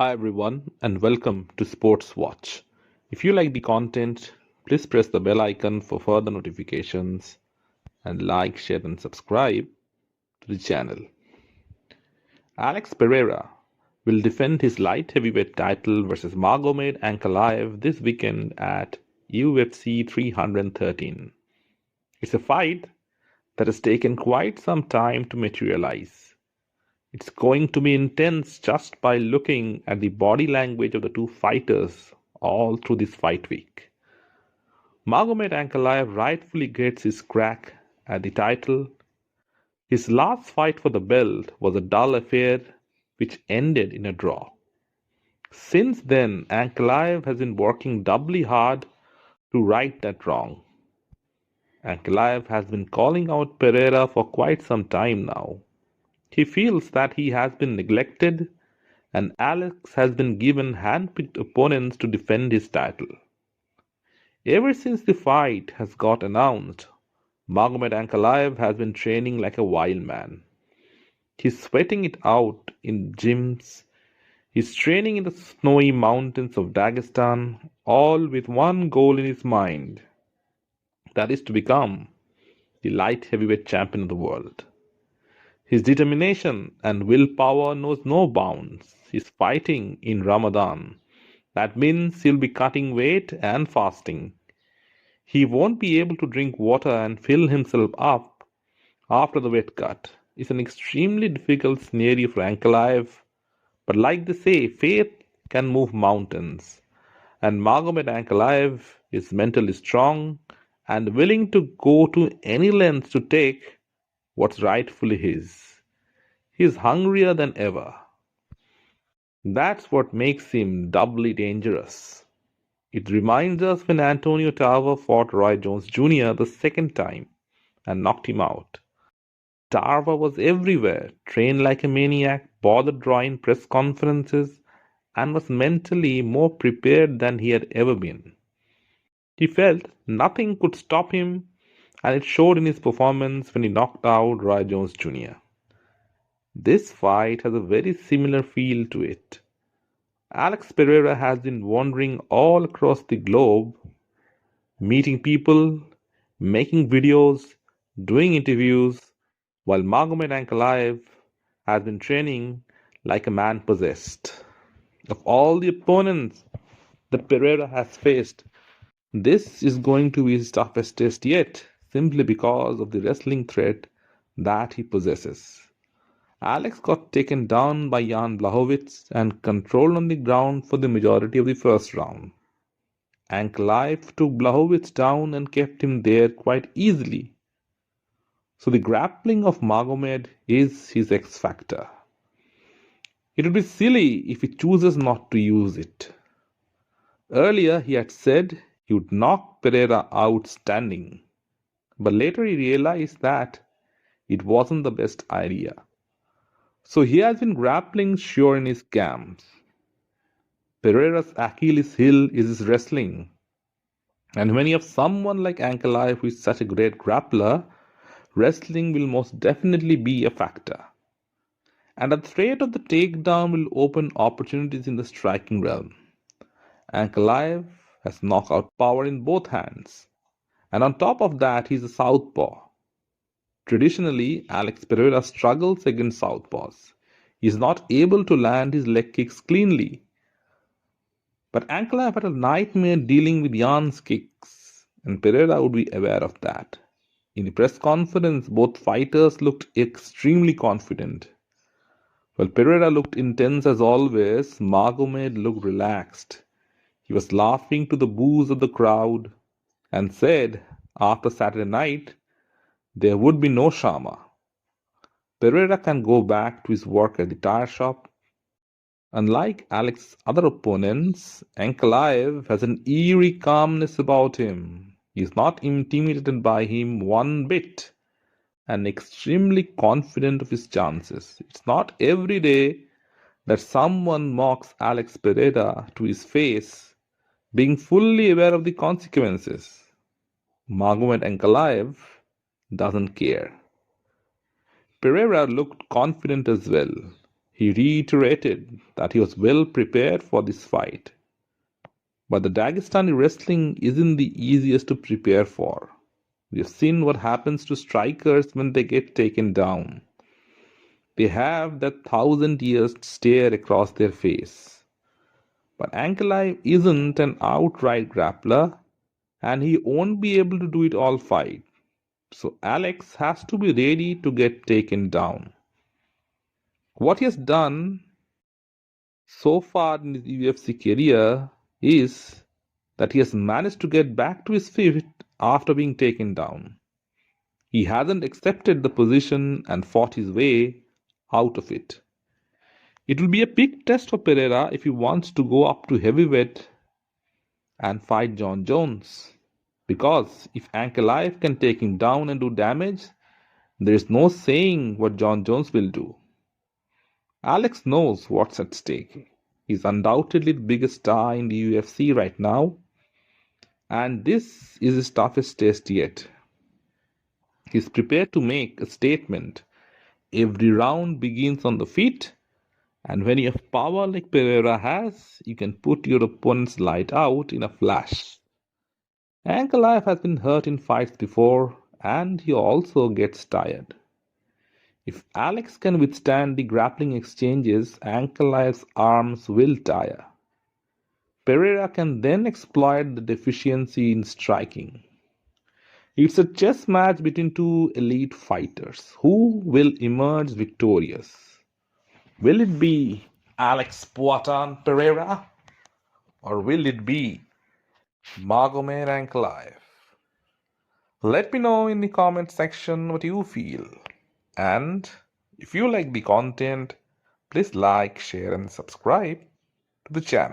Hi everyone and welcome to Sports Watch. If you like the content, please press the bell icon for further notifications and like, share and subscribe to the channel. Alex Pereira will defend his light heavyweight title versus Magomed Ankalaev this weekend at UFC 313. It's a fight that has taken quite some time to materialize. It's going to be intense just by looking at the body language of the two fighters all through this fight week. Magomed Ankalaev rightfully gets his crack at the title. His last fight for the belt was a dull affair which ended in a draw. Since then, Ankalaev has been working doubly hard to right that wrong. Ankalaev has been calling out Pereira for quite some time now. He feels that he has been neglected and Alex has been given hand-picked opponents to defend his title. Ever since the fight has got announced, Magomed Ankalaev has been training like a wild man. He's sweating it out in gyms. He's training in the snowy mountains of Dagestan, all with one goal in his mind. That is to become the light heavyweight champion of the world. His determination and willpower knows no bounds. He's fighting in Ramadan. That means he'll be cutting weight and fasting. He won't be able to drink water and fill himself up after the weight cut. It's an extremely difficult scenario for Ankalaev, but like they say, faith can move mountains. And Magomed Ankalaev is mentally strong and willing to go to any length to take what's rightfully his. He is hungrier than ever. That's what makes him doubly dangerous. It reminds us when Antonio Tarver fought Roy Jones Jr. the second time and knocked him out. Tarver was everywhere, trained like a maniac, bothered drawing press conferences, and was mentally more prepared than he had ever been. He felt nothing could stop him, and it showed in his performance when he knocked out Roy Jones Jr. This fight has a very similar feel to it. Alex Pereira has been wandering all across the globe, meeting people, making videos, doing interviews, while Magomed Ankalaev has been training like a man possessed. Of all the opponents that Pereira has faced, this is going to be his toughest test yet, simply because of the wrestling threat that he possesses. Alex got taken down by Jan Blachowicz and controlled on the ground for the majority of the first round. Ankalaev took Blachowicz down and kept him there quite easily. So the grappling of Magomed is his X factor. It would be silly if he chooses not to use it. Earlier he had said he would knock Pereira out standing, but later he realized that it wasn't the best idea. So he has been grappling sure in his camps. Pereira's Achilles heel is his wrestling. And when you have someone like Ankalaev who is such a great grappler, wrestling will most definitely be a factor. And the threat of the takedown will open opportunities in the striking realm. Ankalaev has knockout power in both hands. And on top of that, he's a southpaw. Traditionally, Alex Pereira struggles against southpaws. He is not able to land his leg kicks cleanly. But Ankalaev had a nightmare dealing with Jan's kicks, and Pereira would be aware of that. In the press conference, both fighters looked extremely confident. While Pereira looked intense as always, Magomed looked relaxed. He was laughing to the boos of the crowd and said after Saturday night there would be no Shama. Pereira can go back to his work at the tire shop. Unlike Alex's other opponents, Ankalaev has an eerie calmness about him. He is not intimidated by him one bit and extremely confident of his chances. It's not every day that someone mocks Alex Pereira to his face, being fully aware of the consequences. Magomed Ankalaev doesn't care. Pereira looked confident as well. He reiterated that he was well prepared for this fight. But the Dagestani wrestling isn't the easiest to prepare for. We've seen what happens to strikers when they get taken down. They have that 1,000 years stare across their face. But Ankalaev isn't an outright grappler, and he won't be able to do it all fight. So Alex has to be ready to get taken down. What he has done so far in his UFC career is that he has managed to get back to his feet after being taken down. He hasn't accepted the position and fought his way out of it. It will be a big test for Pereira if he wants to go up to heavyweight and fight John Jones. Because if Ankalaev can take him down and do damage, there is no saying what John Jones will do. Alex knows what's at stake. He's undoubtedly the biggest star in the UFC right now, and this is his toughest test yet. He's prepared to make a statement. Every round begins on the feet, and when you have power like Pereira has, you can put your opponent's light out in a flash. Ankalaev has been hurt in fights before, and he also gets tired. If Alex can withstand the grappling exchanges, Ankalaev's arms will tire. Pereira can then exploit the deficiency in striking. It's a chess match between two elite fighters. Who will emerge victorious? Will it be Alex Poatan Pereira? Or will it be Magomed Ankalaev? Let me know in the comment section what you feel. And if you like the content, please like, share and subscribe to the channel.